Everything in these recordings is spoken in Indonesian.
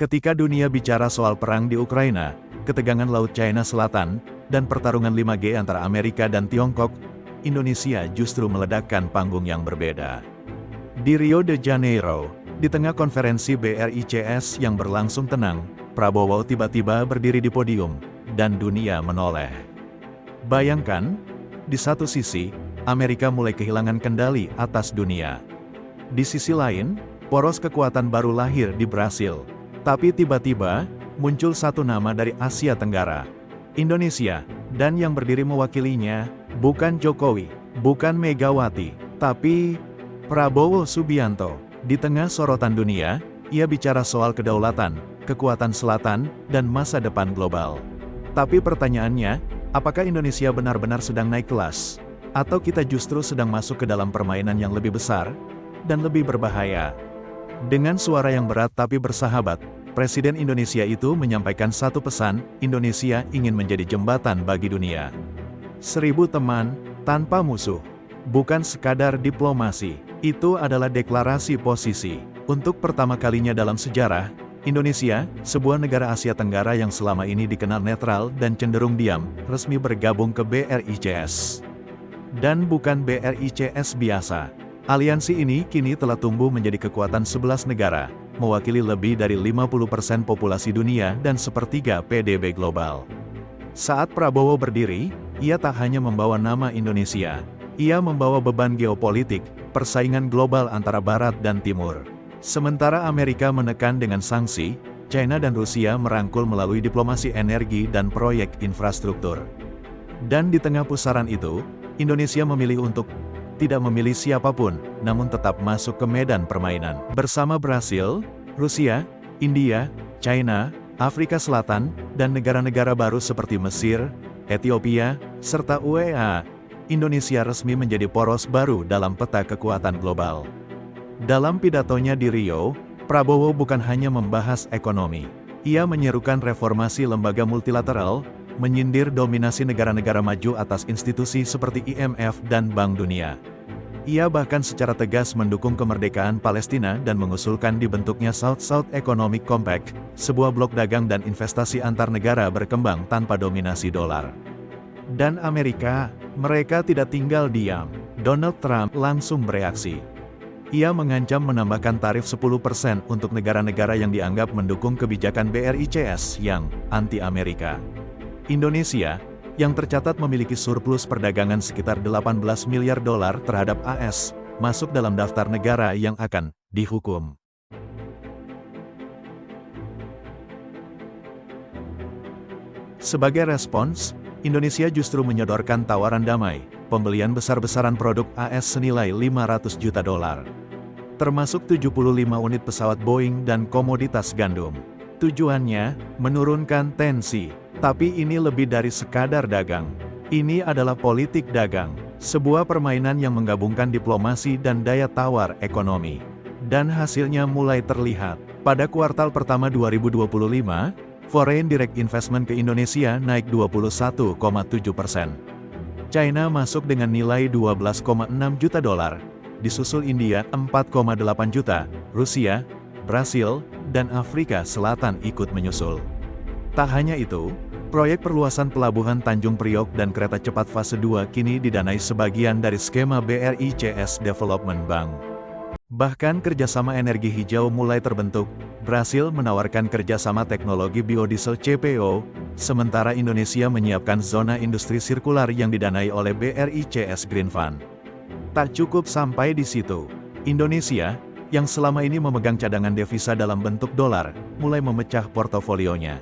Ketika dunia bicara soal perang di Ukraina, ketegangan Laut China Selatan, dan pertarungan 5G antara Amerika dan Tiongkok, Indonesia justru meledakkan panggung yang berbeda. Di Rio de Janeiro, di tengah konferensi BRICS yang berlangsung tenang, Prabowo tiba-tiba berdiri di podium, dan dunia menoleh. Bayangkan, di satu sisi, Amerika mulai kehilangan kendali atas dunia. Di sisi lain, poros kekuatan baru lahir di Brasil. Tapi tiba-tiba, muncul satu nama dari Asia Tenggara, Indonesia, dan yang berdiri mewakilinya, bukan Jokowi, bukan Megawati, tapi Prabowo Subianto. Di tengah sorotan dunia, ia bicara soal kedaulatan, kekuatan selatan, dan masa depan global. Tapi pertanyaannya, apakah Indonesia benar-benar sedang naik kelas? Atau kita justru sedang masuk ke dalam permainan yang lebih besar, dan lebih berbahaya? Dengan suara yang berat tapi bersahabat, Presiden Indonesia itu menyampaikan satu pesan, Indonesia ingin menjadi jembatan bagi dunia. 1000 teman, tanpa musuh. Bukan sekadar diplomasi, itu adalah deklarasi posisi. Untuk pertama kalinya dalam sejarah, Indonesia, sebuah negara Asia Tenggara yang selama ini dikenal netral dan cenderung diam, resmi bergabung ke BRICS. Dan bukan BRICS biasa. Aliansi ini kini telah tumbuh menjadi kekuatan 11 negara, mewakili lebih dari 50% populasi dunia dan sepertiga PDB global. Saat Prabowo berdiri, ia tak hanya membawa nama Indonesia, ia membawa beban geopolitik, persaingan global antara Barat dan Timur. Sementara Amerika menekan dengan sanksi, China dan Rusia merangkul melalui diplomasi energi dan proyek infrastruktur. Dan di tengah pusaran itu, Indonesia memilih untuk tidak memilih siapapun, namun tetap masuk ke medan permainan. Bersama Brasil, Rusia, India, China, Afrika Selatan, dan negara-negara baru seperti Mesir, Ethiopia, serta UEA, Indonesia resmi menjadi poros baru dalam peta kekuatan global. Dalam pidatonya di Rio, Prabowo bukan hanya membahas ekonomi. Ia menyerukan reformasi lembaga multilateral, menyindir dominasi negara-negara maju atas institusi seperti IMF dan Bank Dunia. Ia bahkan secara tegas mendukung kemerdekaan Palestina dan mengusulkan dibentuknya South-South Economic Compact, sebuah blok dagang dan investasi antar negara berkembang tanpa dominasi dolar. Dan Amerika, mereka tidak tinggal diam. Donald Trump langsung bereaksi. Ia mengancam menambahkan tarif 10% untuk negara-negara yang dianggap mendukung kebijakan BRICS yang anti-Amerika. Indonesia, yang tercatat memiliki surplus perdagangan sekitar 18 miliar dolar terhadap AS, masuk dalam daftar negara yang akan dihukum. Sebagai respons, Indonesia justru menyodorkan tawaran damai, pembelian besar-besaran produk AS senilai 500 juta dolar. Termasuk 75 unit pesawat Boeing dan komoditas gandum. Tujuannya, menurunkan tensi. Tapi ini lebih dari sekadar dagang. Ini adalah politik dagang, sebuah permainan yang menggabungkan diplomasi dan daya tawar ekonomi. Dan hasilnya mulai terlihat. Pada kuartal pertama 2025, foreign direct investment ke Indonesia naik 21,7%. China masuk dengan nilai 12,6 juta dolar, disusul India 4,8 juta, Rusia, Brasil, dan Afrika Selatan ikut menyusul. Tak hanya itu, proyek perluasan pelabuhan Tanjung Priok dan kereta cepat fase 2 kini didanai sebagian dari skema BRICS Development Bank. Bahkan kerjasama energi hijau mulai terbentuk. Brasil menawarkan kerjasama teknologi biodiesel CPO, sementara Indonesia menyiapkan zona industri sirkular yang didanai oleh BRICS Green Fund. Tak cukup sampai di situ, Indonesia, yang selama ini memegang cadangan devisa dalam bentuk dolar, mulai memecah portofolionya.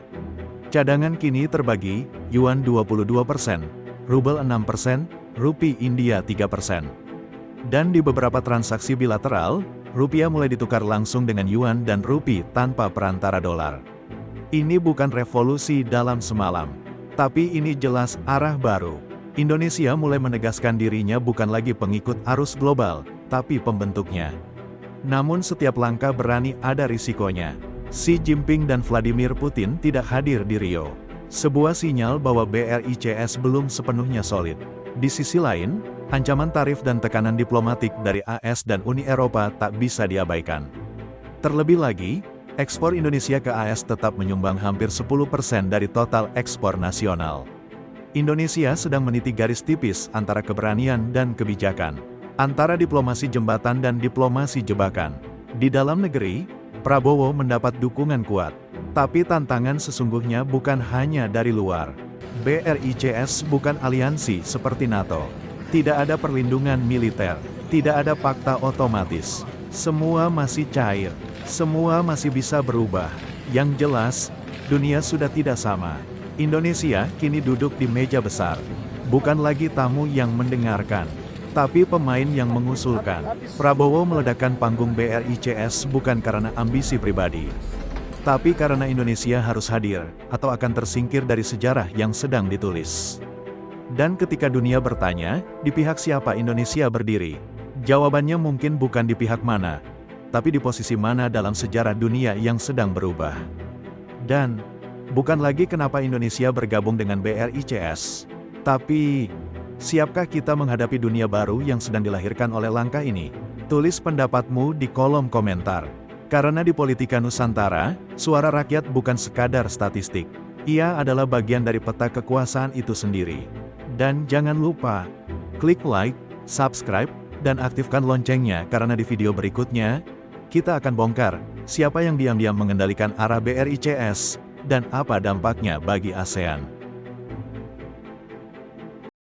Cadangan kini terbagi, Yuan 22%, Rubel 6%, Rupiah India 3%. Dan di beberapa transaksi bilateral, rupiah mulai ditukar langsung dengan yuan dan rupiah tanpa perantara dolar. Ini bukan revolusi dalam semalam. Tapi ini jelas arah baru. Indonesia mulai menegaskan dirinya bukan lagi pengikut arus global, tapi pembentuknya. Namun setiap langkah berani ada risikonya. Xi Jinping dan Vladimir Putin tidak hadir di Rio. Sebuah sinyal bahwa BRICS belum sepenuhnya solid. Di sisi lain, ancaman tarif dan tekanan diplomatik dari AS dan Uni Eropa tak bisa diabaikan. Terlebih lagi, ekspor Indonesia ke AS tetap menyumbang hampir 10% dari total ekspor nasional. Indonesia sedang meniti garis tipis antara keberanian dan kebijakan, antara diplomasi jembatan dan diplomasi jebakan. Di dalam negeri, Prabowo mendapat dukungan kuat, tapi tantangan sesungguhnya bukan hanya dari luar. BRICS bukan aliansi seperti NATO. Tidak ada perlindungan militer, tidak ada fakta otomatis. Semua masih cair, semua masih bisa berubah. Yang jelas, dunia sudah tidak sama. Indonesia kini duduk di meja besar. Bukan lagi tamu yang mendengarkan, tapi pemain yang mengusulkan. Prabowo meledakkan panggung BRICS bukan karena ambisi pribadi, tapi karena Indonesia harus hadir, atau akan tersingkir dari sejarah yang sedang ditulis. Dan ketika dunia bertanya, di pihak siapa Indonesia berdiri? Jawabannya mungkin bukan di pihak mana, tapi di posisi mana dalam sejarah dunia yang sedang berubah. Dan, bukan lagi kenapa Indonesia bergabung dengan BRICS, tapi, siapkah kita menghadapi dunia baru yang sedang dilahirkan oleh langkah ini? Tulis pendapatmu di kolom komentar. Karena di Politika Nusantara, suara rakyat bukan sekadar statistik. Ia adalah bagian dari peta kekuasaan itu sendiri. Dan jangan lupa, klik like, subscribe, dan aktifkan loncengnya karena di video berikutnya, kita akan bongkar siapa yang diam-diam mengendalikan arah BRICS, dan apa dampaknya bagi ASEAN.